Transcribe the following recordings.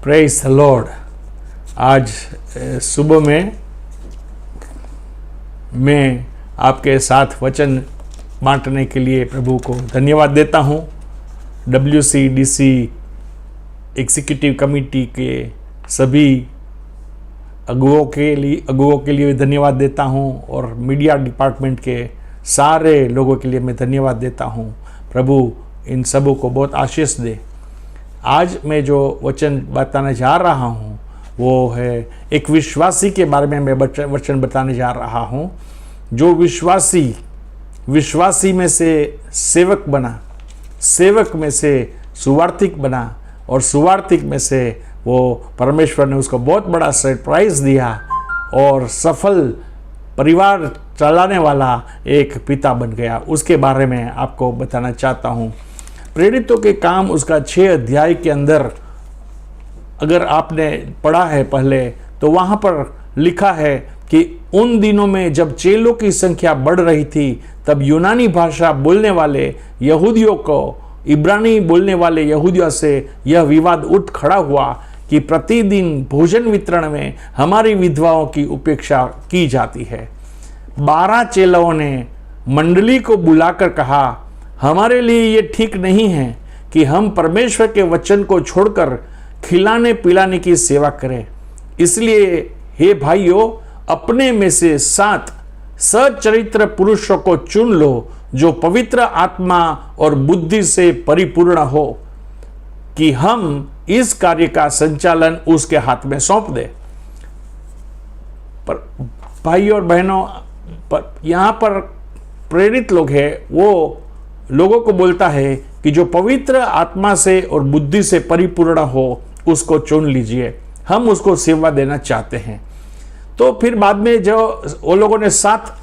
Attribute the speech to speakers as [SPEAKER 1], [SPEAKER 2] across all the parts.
[SPEAKER 1] Praise the Lord. आज सुबह में मैं आपके साथ वचन बांटने के लिए प्रभु को धन्यवाद देता हूँ। WCDC एग्जीक्यूटिव कमेटी के सभी अगुओं के लिए भी धन्यवाद देता हूँ और मीडिया डिपार्टमेंट के सारे लोगों के लिए मैं धन्यवाद देता हूँ। प्रभु इन सबों को बहुत आशीष दे। आज मैं जो वचन बताने जा रहा हूँ वो है एक विश्वासी के बारे में मैं वचन बताने जा रहा हूँ, जो विश्वासी में से सेवक बना, सेवक में से सुवार्थिक बना और सुवार्थिक में से वो परमेश्वर ने उसको बहुत बड़ा सरप्राइज दिया और सफल परिवार चलाने वाला एक पिता बन गया। उसके बारे में आपको बताना चाहता हूँ। प्रेरितों के काम उसका 6 अध्याय के अंदर अगर आपने पढ़ा है पहले, तो वहाँ पर लिखा है कि उन दिनों में जब चेलों की संख्या बढ़ रही थी, तब यूनानी भाषा बोलने वाले यहूदियों को इब्रानी बोलने वाले यहूदियों से यह विवाद उठ खड़ा हुआ कि प्रतिदिन भोजन वितरण में हमारी विधवाओं की उपेक्षा की जाती है। 12 चेलों ने मंडली को बुलाकर कहा, हमारे लिए ये ठीक नहीं है कि हम परमेश्वर के वचन को छोड़कर खिलाने पिलाने की सेवा करें। इसलिए हे भाइयों, अपने में से 7 सच्चरित्र पुरुषों को चुन लो, जो पवित्र आत्मा और बुद्धि से परिपूर्ण हो, कि हम इस कार्य का संचालन उसके हाथ में सौंप दे। पर भाइयों और बहनों, यहाँ पर प्रेरित लोग हैं, वो लोगों को बोलता है कि जो पवित्र आत्मा से और बुद्धि से परिपूर्ण हो उसको चुन लीजिए, हम उसको सेवा देना चाहते हैं। तो फिर बाद में जो वो लोगों ने 7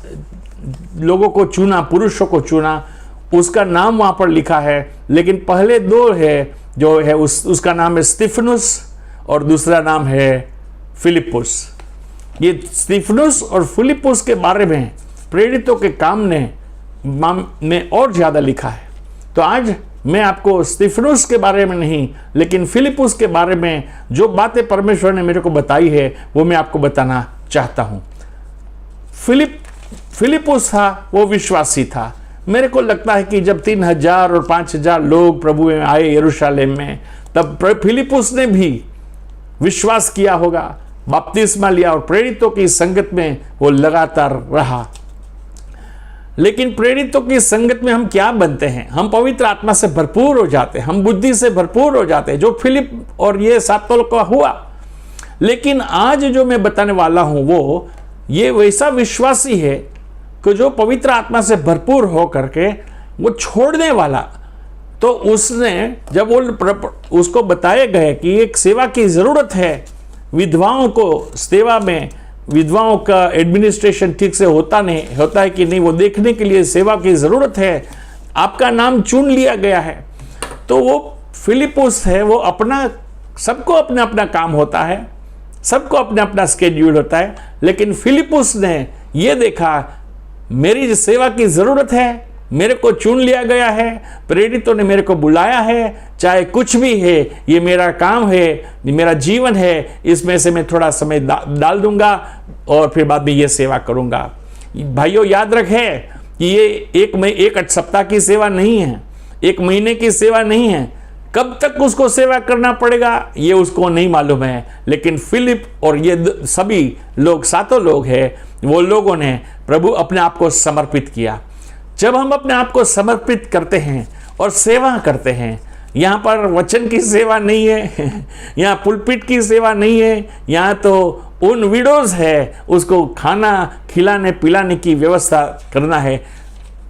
[SPEAKER 1] लोगों को चुना, पुरुषों को चुना, उसका नाम वहाँ पर लिखा है, लेकिन पहले 2 है जो है उसका नाम है स्तिफनुस और दूसरा नाम है फिलिपुस। ये स्तिफनुस और फिलिपुस के बारे में प्रेरितों के काम ने और ज़्यादा लिखा है। तो आज मैं आपको स्तिफनुस के बारे में नहीं, लेकिन फिलिपुस के बारे में जो बातें परमेश्वर ने मेरे को बताई है वो मैं आपको बताना चाहता हूँ। फिलिपुस था, वो विश्वासी था। मेरे को लगता है कि जब 3000 और 5000 लोग प्रभु में आए यरूशलेम में, तब फिलिपुस ने भी विश्वास किया होगा, बपतिस्मा लिया और प्रेरितों की संगत में वो लगातार रहा। लेकिन प्रेरितों की संगत में हम क्या बनते हैं? हम पवित्र आत्मा से भरपूर हो जाते हैं, हम बुद्धि से भरपूर हो जाते हैं, जो फिलिप और ये 7 लोग का हुआ। लेकिन आज जो मैं बताने वाला हूं वो ये वैसा विश्वासी है कि जो पवित्र आत्मा से भरपूर हो करके वो छोड़ने वाला। तो उसने जब वो उसको बताए गए कि एक सेवा की जरूरत है, विधवाओं को सेवा में, विधवाओं का एडमिनिस्ट्रेशन ठीक से होता है कि नहीं, वो देखने के लिए सेवा की जरूरत है, आपका नाम चुन लिया गया है। तो वो फिलिपुस है, वो सबको अपना अपना काम होता है, सबको अपना अपना स्केड्यूल होता है, लेकिन फिलिपुस ने ये देखा मेरी सेवा की जरूरत है, मेरे को चुन लिया गया है, प्रेरितों ने मेरे को बुलाया है, चाहे कुछ भी है, ये मेरा काम है, ये मेरा जीवन है, इसमें से मैं थोड़ा समय डाल दूंगा और फिर बाद में ये सेवा करूंगा। भाइयों, याद रखें कि ये एक सप्ताह की सेवा नहीं है, 1 महीने की सेवा नहीं है। कब तक उसको सेवा करना पड़ेगा ये उसको नहीं मालूम है, लेकिन फिलिप और ये सभी लोग 7 लोग हैं, वो लोगों ने प्रभु अपने आप को समर्पित किया। जब हम अपने आप को समर्पित करते हैं और सेवा करते हैं, यहाँ पर वचन की सेवा नहीं है, यहाँ पुलपिट की सेवा नहीं है, यहाँ तो उन विडोज है, उसको खाना खिलाने पिलाने की व्यवस्था करना है।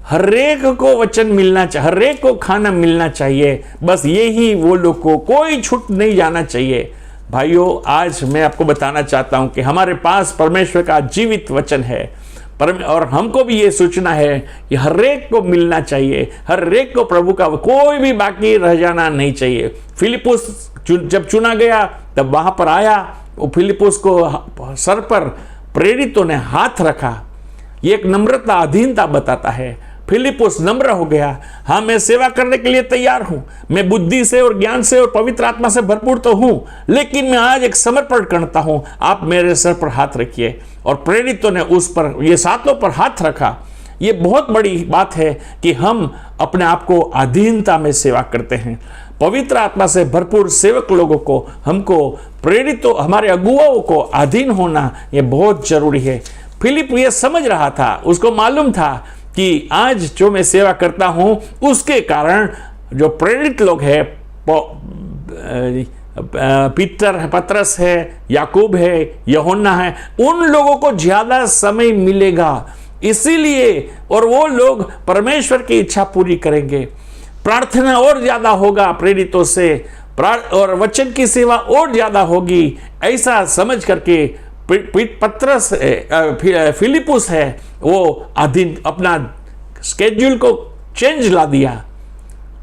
[SPEAKER 1] हरेक को वचन मिलना चाहिए, हरेक को खाना मिलना चाहिए, बस यही वो लोग को कोई छूट नहीं जाना चाहिए। भाइयों, आज मैं आपको बताना चाहता हूँ कि हमारे पास परमेश्वर का जीवित वचन है, और हमको भी ये सोचना है कि हर एक को मिलना चाहिए, हर एक को प्रभु का, कोई भी बाकी रह जाना नहीं चाहिए। फिलिपुस जब चुना गया तब वहां पर आया, वो फिलिपुस को सर पर प्रेरितों ने हाथ रखा। ये एक नम्रता, अधीनता बताता है। फिलिपुस नम्र हो गया। हाँ, मैं सेवा करने के लिए तैयार हूं, मैं बुद्धि से और ज्ञान से और पवित्र आत्मा से भरपूर तो हूं, लेकिन मैं आज एक समर्पण करता हूं, आप मेरे सर पर हाथ रखिए। और प्रेरितों ने उस पर, ये सातों पर हाथ रखा। ये बहुत बड़ी बात है कि हम अपने आप को अधीनता में सेवा करते हैं। पवित्र आत्मा से भरपूर सेवक लोगों को, हमको प्रेरितों, हमारे अगुवाओं को अधीन होना ये बहुत जरूरी है। फिलिप ये समझ रहा था, उसको मालूम था कि आज जो मैं सेवा करता हूं उसके कारण जो प्रेरित लोग हैं, पीटर है, पतरस है, याकूब है, यूहन्ना है, उन लोगों को ज्यादा समय मिलेगा। इसीलिए और वो लोग परमेश्वर की इच्छा पूरी करेंगे। प्रार्थना और ज्यादा होगा प्रेरितों से, और वचन की सेवा और ज्यादा होगी। ऐसा समझ करके पतरस फिलिपुस है, वो अधीन, अपना स्केड्यूल को चेंज ला दिया।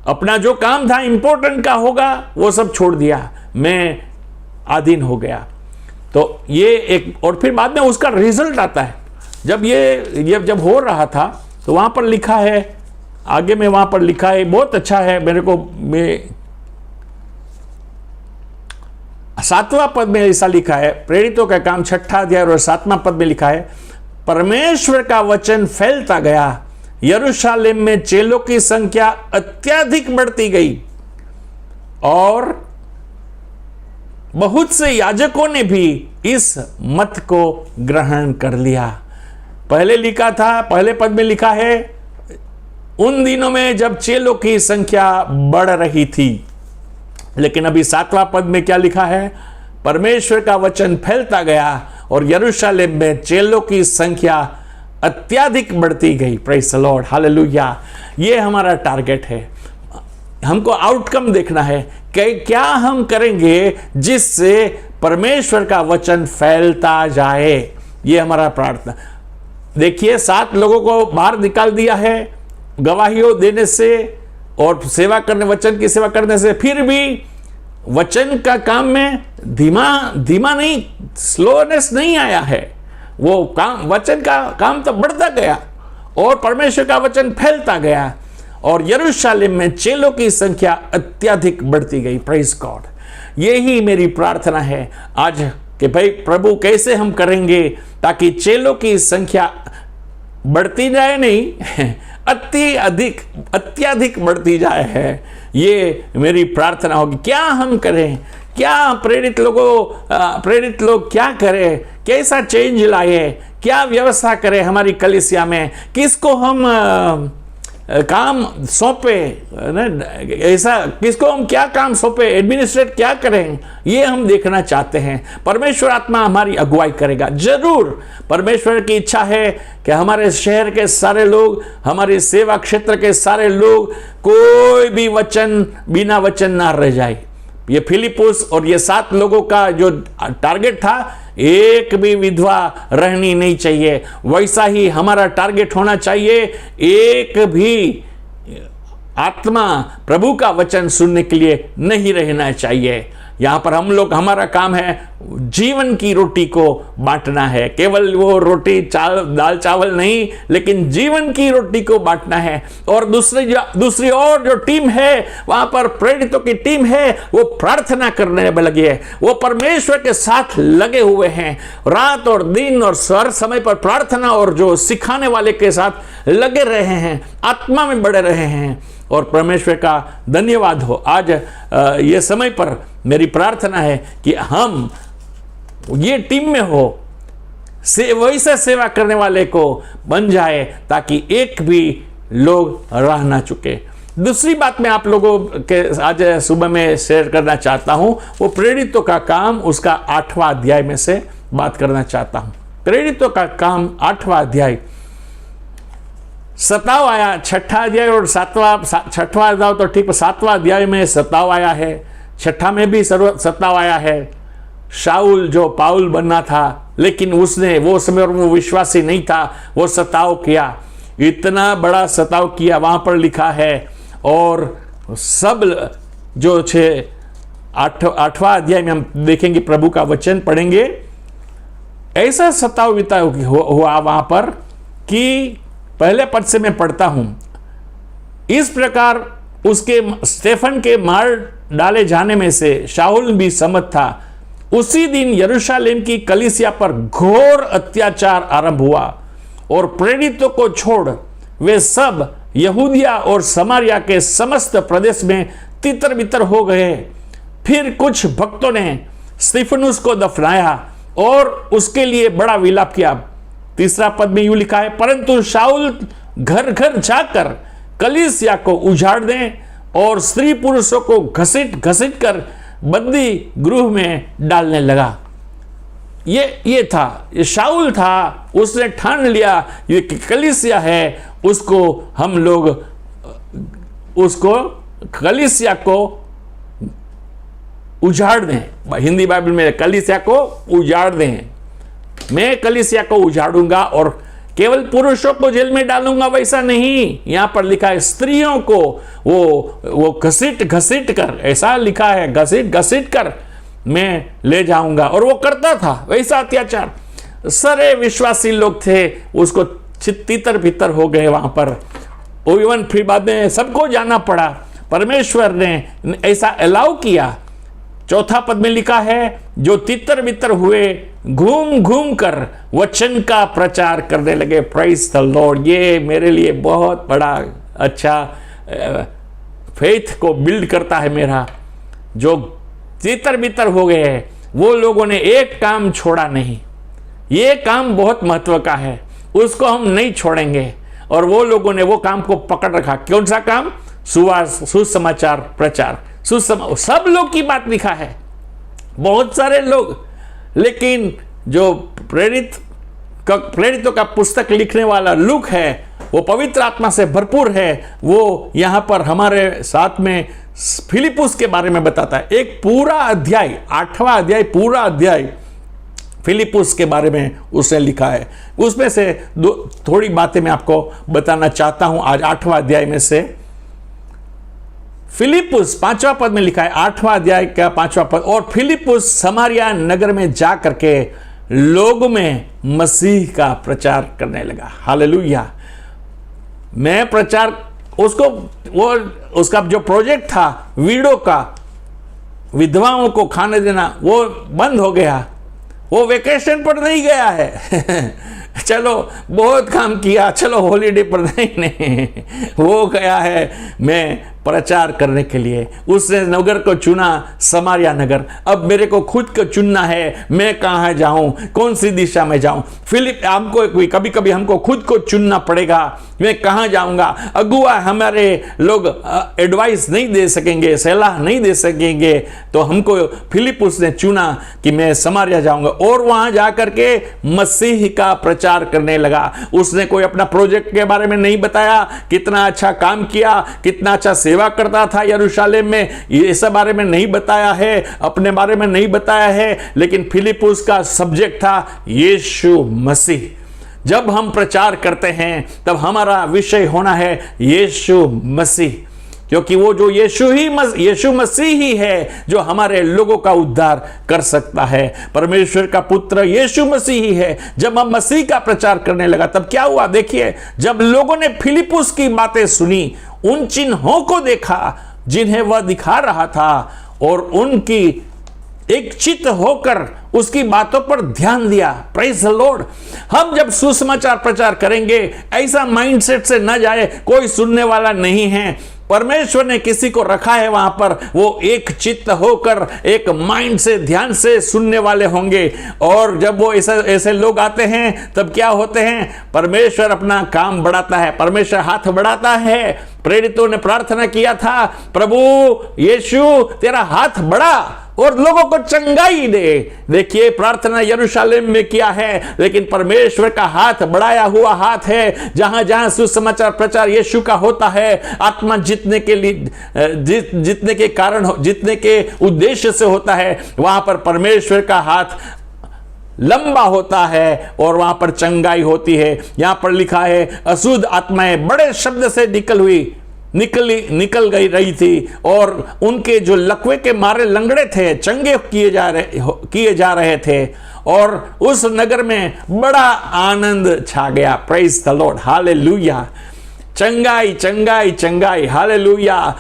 [SPEAKER 1] अपना जो काम था इंपॉर्टेंट का होगा वो सब छोड़ दिया, मैं अधीन हो गया। तो ये एक, और फिर बाद में उसका रिजल्ट आता है। जब हो रहा था तो वहां पर लिखा है, आगे में वहां पर लिखा है, बहुत अच्छा है मेरे को, मैं 7वां पद में ऐसा लिखा है, प्रेरितों का काम 6ठा अध्याय और 7वां पद में लिखा है, परमेश्वर का वचन फैलता गया, यरूशलेम में चेलों की संख्या अत्यधिक बढ़ती गई और बहुत से याजकों ने भी इस मत को ग्रहण कर लिया। पहले लिखा था, पहले पद में लिखा है, उन दिनों में जब चेलों की संख्या बढ़ रही थी। लेकिन अभी 7वां पद में क्या लिखा है, परमेश्वर का वचन फैलता गया और यरूशलेम में चेलों की संख्या अत्यधिक बढ़ती गई। Praise the Lord, hallelujah. ये हमारा टारगेट है, हमको आउटकम देखना है कि क्या हम करेंगे जिससे परमेश्वर का वचन फैलता जाए। ये हमारा प्रार्थना। देखिए, 7 लोगों को बाहर निकाल दिया है गवाहियों देने से और सेवा करने, वचन की सेवा करने से, फिर भी वचन का काम में धीमा नहीं, स्लोनेस नहीं आया है। वो काम, वचन का काम तो बढ़ता गया और परमेश्वर का वचन फैलता गया और यरूशलेम में चेलों की संख्या अत्यधिक बढ़ती गई। Praise God. यही मेरी प्रार्थना है आज कि भाई प्रभु कैसे हम करेंगे ताकि चेलों की संख्या बढ़ती जाए, नहीं अत्यधिक बढ़ती जाए है। ये मेरी प्रार्थना होगी। क्या हम करें, क्या प्रेरित लोग क्या करें, कैसा चेंज लाए, क्या व्यवस्था करें हमारी कलीसिया में, किसको हम काम सौंपे, ऐसा किसको हम क्या काम सौंपे, एडमिनिस्ट्रेट क्या करें, ये हम देखना चाहते हैं। परमेश्वर आत्मा हमारी अगुवाई करेगा जरूर। परमेश्वर की इच्छा है कि हमारे शहर के सारे लोग, हमारे सेवा क्षेत्र के सारे लोग, कोई भी बिना वचन ना रह जाए। ये फिलिपुस और ये 7 लोगों का जो टारगेट था, एक भी विधवा रहनी नहीं चाहिए। वैसा ही हमारा टारगेट होना चाहिए, एक भी आत्मा प्रभु का वचन सुनने के लिए नहीं रहना चाहिए। यहां पर हमारा काम है जीवन की रोटी को बांटना है। केवल वो रोटी दाल चावल नहीं, लेकिन जीवन की रोटी को बांटना है। और दूसरी और जो टीम है, वहां पर प्रेरितों की टीम है, वो प्रार्थना करने में लगी है, वो परमेश्वर के साथ लगे हुए हैं, रात और दिन और हर समय पर प्रार्थना और जो सिखाने वाले के साथ लगे रहे हैं, आत्मा में बढ़े रहे हैं। और परमेश्वर का धन्यवाद हो। आज ये समय पर मेरी प्रार्थना है कि हम ये टीम में हो, वैसे सेवा करने वाले को बन जाए ताकि एक भी लोग राह ना चुके। दूसरी बात मैं आप लोगों के आज सुबह में शेयर करना चाहता हूं, वो प्रेरितों का काम, उसका 8वां अध्याय में से बात करना चाहता हूं। प्रेरितों का काम 8वां अध्याय, 7वां आया, 6ठा अध्याय और 6ठवां अध्याय तो ठीक, 7वां अध्याय में 7वां आया है, 6ठा में भी 7वां आया है। शाऊल जो पाउल बनना था, लेकिन उसने वो समय वो विश्वासी नहीं था, वो सताव किया, इतना बड़ा सताव किया, वहां पर लिखा है। और सब जो 8वां अध्याय में हम देखेंगे, प्रभु का वचन पढ़ेंगे, ऐसा सताव हुआ वहां पर कि पहले पद से मैं पढ़ता हूं। इस प्रकार उसके स्टेफन के मार डाले जाने में से शाऊल भी सम्मत था। उसी दिन यरूशलेम की कलीसिया पर घोर अत्याचार आरंभ हुआ और प्रेरितों को छोड़ वे सब यहूदिया और समारिया के समस्त प्रदेश में तितर बितर हो गए। फिर कुछ भक्तों ने स्तिफनुस को दफनाया और उसके लिए बड़ा विलाप किया। तीसरा पद में यूं लिखा है, परंतु शाऊल घर घर जाकर कलीसिया को उजाड़ दें और स्त्री पुरुषों को घसीट घसीट कर बंदी गृह में डालने लगा। ये था, ये शाऊल था। उसने ठान लिया ये कलीसिया है, उसको हम लोग उसको कलीसिया को उजाड़ दें। हिंदी बाइबल में कलीसिया को उजाड़ दें। मैं कलीसिया को उजाड़ूंगा और केवल पुरुषों को जेल में डालूंगा, वैसा नहीं। यहां पर लिखा है स्त्रियों को वो घसीट घसीट कर, ऐसा लिखा है, घसीट घसीट कर मैं ले जाऊंगा। और वो करता था वैसा अत्याचार। सारे विश्वासी लोग थे, उसको तितर बितर हो गए वहां पर। इवन फिर बाद में सबको जाना पड़ा। परमेश्वर ने ऐसा अलाउ किया। चौथा पद में लिखा है, जो तितर बितर हुए घूम घूम कर वचन का प्रचार करने लगे। Praise the lord. ये मेरे लिए बहुत बड़ा अच्छा फेथ को बिल्ड करता है मेरा। जो तितर बितर हो गए हैं वो लोगों ने एक काम छोड़ा नहीं। ये काम बहुत महत्व का है, उसको हम नहीं छोड़ेंगे। और वो लोगों ने वो काम को पकड़ रखा। कौन सा काम? सुसमाचार प्रचार। सब लोग की बात लिखा है, बहुत सारे लोग। लेकिन जो प्रेरितों का पुस्तक लिखने वाला लूक है, वो पवित्र आत्मा से भरपूर है। वो यहां पर हमारे साथ में फिलिपुस के बारे में बताता है। एक पूरा अध्याय, 8वां अध्याय, पूरा अध्याय फिलिपुस के बारे में उसने लिखा है। उसमें से थोड़ी बातें मैं आपको बताना चाहता हूं आज 8वां अध्याय में से। फिलिपुस 5वां पद में लिखा है, 8वां अध्याय का 5वां पद, और फिलिपुस समारिया नगर में जा करके लोगों में मसीह का प्रचार करने लगा। हालेलुया। मैं प्रचार उसका जो प्रोजेक्ट था वीडो का, विधवाओं को खाने देना, वो बंद हो गया। वो वेकेशन पर नहीं गया है चलो बहुत काम किया, चलो हॉलीडे पर नहीं, वो गया है मैं प्रचार करने के लिए। उसने नगर को चुना, समारिया नगर। अब मेरे को खुद को चुनना है, मैं कहाँ जाऊं, कौन सी दिशा में जाऊं। हमको कभी कभी हमको खुद को चुनना पड़ेगा, मैं कहाँ जाऊंगा। अगुआ हमारे लोग एडवाइस नहीं दे सकेंगे, सलाह नहीं दे सकेंगे। तो हमको फिलिपुस ने चुना कि मैं समारिया जाऊंगा और वहां जाकर के मसीह का प्रचार करने लगा। उसने कोई अपना प्रोजेक्ट के बारे में नहीं बताया, कितना अच्छा काम किया, कितना अच्छा सेवा करता था यरूशलेम में, ये सब बारे में नहीं बताया है, अपने बारे में नहीं बताया है। लेकिन फिलिपुस का सब्जेक्ट था यीशु मसीह। जब हम प्रचार करते हैं तब हमारा विषय होना है यीशु मसीह, क्योंकि वो जो यीशु मसीह ही है जो हमारे लोगों का उद्धार कर सकता है। परमेश्वर का पुत्र यीशु मसीह ही है। जब हम मसीह का प्रचार करने लगा तब क्या हुआ? देखिए, जब लोगों ने फिलिपुस की बातें सुनी, उन चिन्हों को देखा जिन्हें वह दिखा रहा था, और उनकी एक चित्त होकर उसकी बातों पर ध्यान दिया। Praise the Lord. हम जब सुसमाचार प्रचार करेंगे, ऐसा माइंडसेट से न जाए कोई सुनने वाला नहीं है। परमेश्वर ने किसी को रखा है वहां पर, वो एक चित्त होकर एक माइंड से, ध्यान से सुनने वाले होंगे। और जब वो ऐसे लोग आते हैं तब क्या होते हैं? परमेश्वर अपना काम बढ़ाता है, परमेश्वर हाथ बढ़ाता है। प्रेरितों ने प्रार्थना किया था, प्रभु यीशु तेरा हाथ बढ़ा और लोगों को चंगाई दे। देखिए, प्रार्थना यरूशलेम में किया है, लेकिन परमेश्वर का हाथ बढ़ाया हुआ हाथ है। जहां जहां सुसमाचार प्रचार यीशु का होता है, आत्मा जीतने के लिए, जीतने के कारण, जीतने के उद्देश्य से होता है, वहां पर परमेश्वर का हाथ लंबा होता है और वहां पर चंगाई होती है। यहां पर लिखा है, अशुद्ध आत्माएं बड़े शब्द से निकल हुई निकल गई रही थी और उनके जो लकवे के मारे लंगड़े थे चंगे किए जा रहे थे और उस नगर में बड़ा आनंद छा गया। Praise the Lord, hallelujah. चंगाई चंगाई चंगाई, हालेलुया।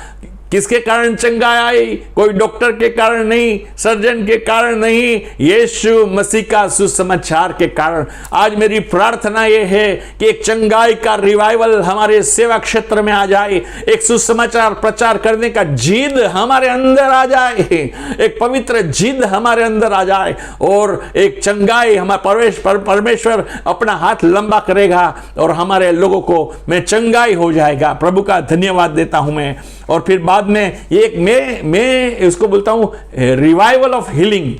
[SPEAKER 1] किसके कारण चंगाई आई? कोई डॉक्टर के कारण नहीं, सर्जन के कारण नहीं, यीशु मसीह का सुसमाचार के कारण। आज मेरी प्रार्थना यह है कि एक चंगाई का रिवाइवल हमारे सेवा क्षेत्र में आ जाए, एक सुसमाचार प्रचार करने का जिद हमारे अंदर आ जाए, एक पवित्र जिद हमारे अंदर आ जाए और एक चंगाई हमारे परमेश्वर अपना हाथ लंबा करेगा और हमारे लोगों को में चंगाई हो जाएगा। प्रभु का धन्यवाद देता हूं मैं। और फिर बाद में एक मैं इसको बोलता हूं रिवाइवल ऑफ हीलिंग,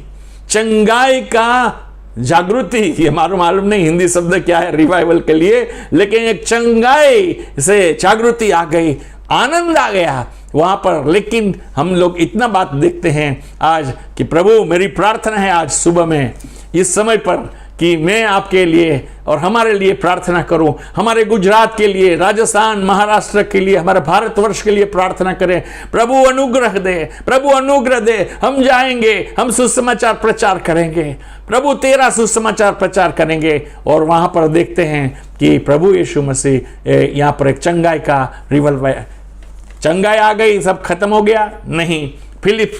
[SPEAKER 1] चंगाई का जागृति। ये मालूम नहीं हिंदी शब्द क्या है रिवाइवल के लिए, लेकिन एक चंगाई से जागृति आ गई, आनंद आ गया वहां पर। लेकिन हम लोग इतना बात देखते हैं आज कि प्रभु मेरी प्रार्थना है आज सुबह में इस समय पर कि मैं आपके लिए और हमारे लिए प्रार्थना करूं, हमारे गुजरात के लिए, राजस्थान, महाराष्ट्र के लिए, हमारे भारतवर्ष के लिए प्रार्थना करें। प्रभु अनुग्रह दे, प्रभु अनुग्रह दे। हम जाएंगे, हम सुसमाचार प्रचार करेंगे, प्रभु तेरा सुसमाचार प्रचार करेंगे और वहां पर देखते हैं कि प्रभु यीशु मसीह यहां पर एक चंगाई का रिवल, चंगाई आ गई, सब खत्म हो गया? नहीं। फिलिप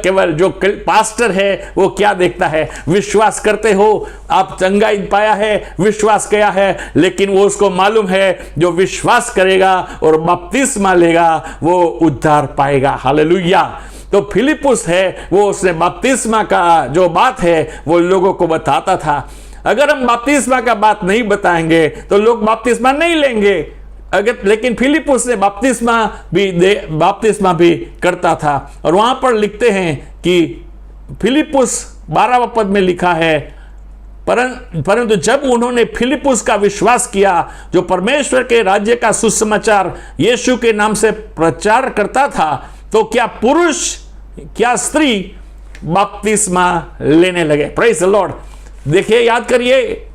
[SPEAKER 1] केवल जो पास्टर है वो क्या देखता है? विश्वास करते हो आप, चंगाई पाया है, विश्वास किया है, लेकिन वो उसको मालूम है जो विश्वास करेगा और बपतिस्मा लेगा वो उद्धार पाएगा। हालेलुया। तो फिलिपुस है वो, उसने बपतिस्मा का जो बात है वो लोगों को बताता था। अगर हम बपतिस्मा का बात नहीं बताएंगे तो लोग बपतिस्मा नहीं लेंगे। लेकिन फिलिपुस ने बपतिस्मा भी करता था। और वहां पर लिखते हैं कि फिलिपुस 12वां पद में लिखा है, परंतु जब उन्होंने फिलिपुस का विश्वास किया जो परमेश्वर के राज्य का सुसमाचार यीशु के नाम से प्रचार करता था, तो क्या पुरुष क्या स्त्री बपतिस्मा लेने लगे। Praise the Lord. देखिए, याद करिए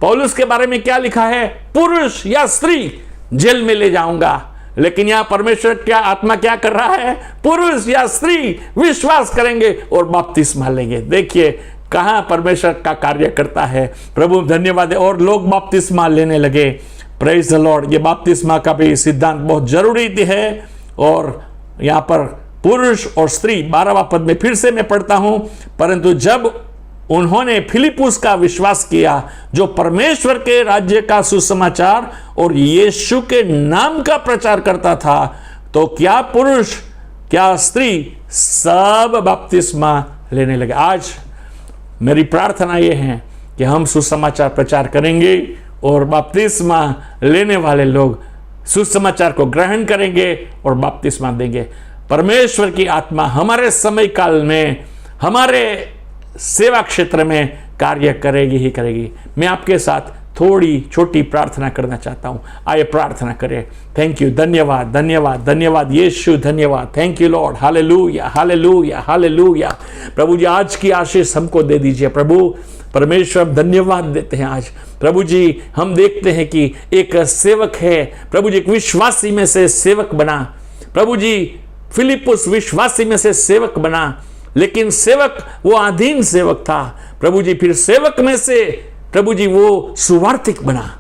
[SPEAKER 1] पौलुस के बारे में क्या लिखा है, पुरुष या स्त्री जेल में ले जाऊंगा। लेकिन यहां परमेश्वर क्या आत्मा क्या कर रहा है, पुरुष या स्त्री विश्वास करेंगे और बपतिस्मा लेंगे। देखिए कहां परमेश्वर का कार्य करता है। प्रभु धन्यवाद है। और लोग बपतिस्मा लेने लगे। Praise the lord. ये बपतिस्मा का भी सिद्धांत बहुत जरूरी है। और यहां पर पुरुष और स्त्री 12वां पद में फिर से मैं पढ़ता हूं, परंतु जब उन्होंने फिलिपुस का विश्वास किया जो परमेश्वर के राज्य का सुसमाचार और यीशु के नाम का प्रचार करता था, तो क्या पुरुष क्या स्त्री सब बपतिस्मा लेने लगे। आज मेरी प्रार्थना यह है कि हम सुसमाचार प्रचार करेंगे और बपतिस्मा लेने वाले लोग सुसमाचार को ग्रहण करेंगे और बपतिस्मा देंगे। परमेश्वर की आत्मा हमारे समय काल में, हमारे सेवा क्षेत्र में कार्य करेगी ही करेगी। मैं आपके साथ थोड़ी छोटी प्रार्थना करना चाहता हूं। आइए प्रार्थना करें। थैंक यू, धन्यवाद धन्यवाद धन्यवाद यीशु, धन्यवाद। Thank you Lord. Hallelujah hallelujah hallelujah. प्रभु जी आज की आशीष हमको दे दीजिए। प्रभु परमेश्वर धन्यवाद देते हैं। आज प्रभु जी हम देखते हैं कि एक सेवक है, प्रभु जी एक विश्वासी में से सेवक बना। प्रभु जी फिलिपुस विश्वासी में से सेवक बना, लेकिन सेवक वो अधीन सेवक था। प्रभु जी फिर सेवक में से प्रभु जी वो सुवार्थिक बना।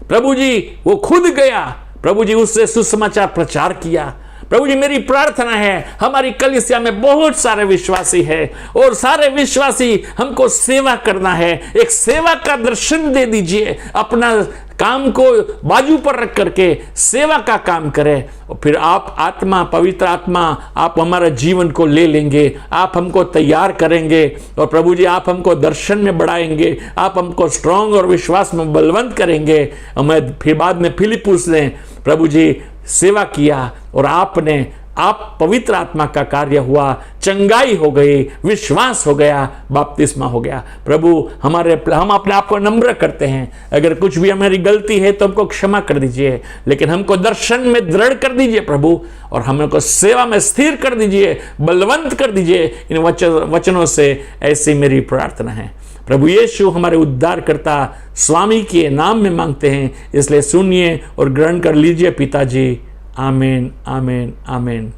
[SPEAKER 1] प्रभु जी वो खुद गया, प्रभु जी उससे सुसमाचार प्रचार किया। प्रभु जी मेरी प्रार्थना है हमारी कलीसिया में बहुत सारे विश्वासी है और सारे विश्वासी हमको सेवा करना है। एक सेवा का दर्शन दे दीजिए, अपना काम को बाजू पर रख करके सेवा का काम करें और फिर आप आत्मा, पवित्र आत्मा आप हमारा जीवन को ले लेंगे, आप हमको तैयार करेंगे और प्रभु जी आप हमको दर्शन में बढ़ाएंगे, आप हमको स्ट्रांग और विश्वास में बलवंत करेंगे। हमें फिर बाद में फिलिपुस ने प्रभु जी सेवा किया और आप पवित्र आत्मा का कार्य हुआ, चंगाई हो गई, विश्वास हो गया, बपतिस्मा हो गया। प्रभु हम अपने आप को नम्र करते हैं। अगर कुछ भी हमारी गलती है तो हमको क्षमा कर दीजिए, लेकिन हमको दर्शन में दृढ़ कर दीजिए प्रभु, और हमको सेवा में स्थिर कर दीजिए, बलवंत कर दीजिए। इन वचनों से ऐसी मेरी प्रार्थना है। प्रभु यीशु हमारे उद्धारकर्ता स्वामी के नाम में मांगते हैं, इसलिए सुनिए और ग्रहण कर लीजिए पिताजी। आमीन आमीन आमीन।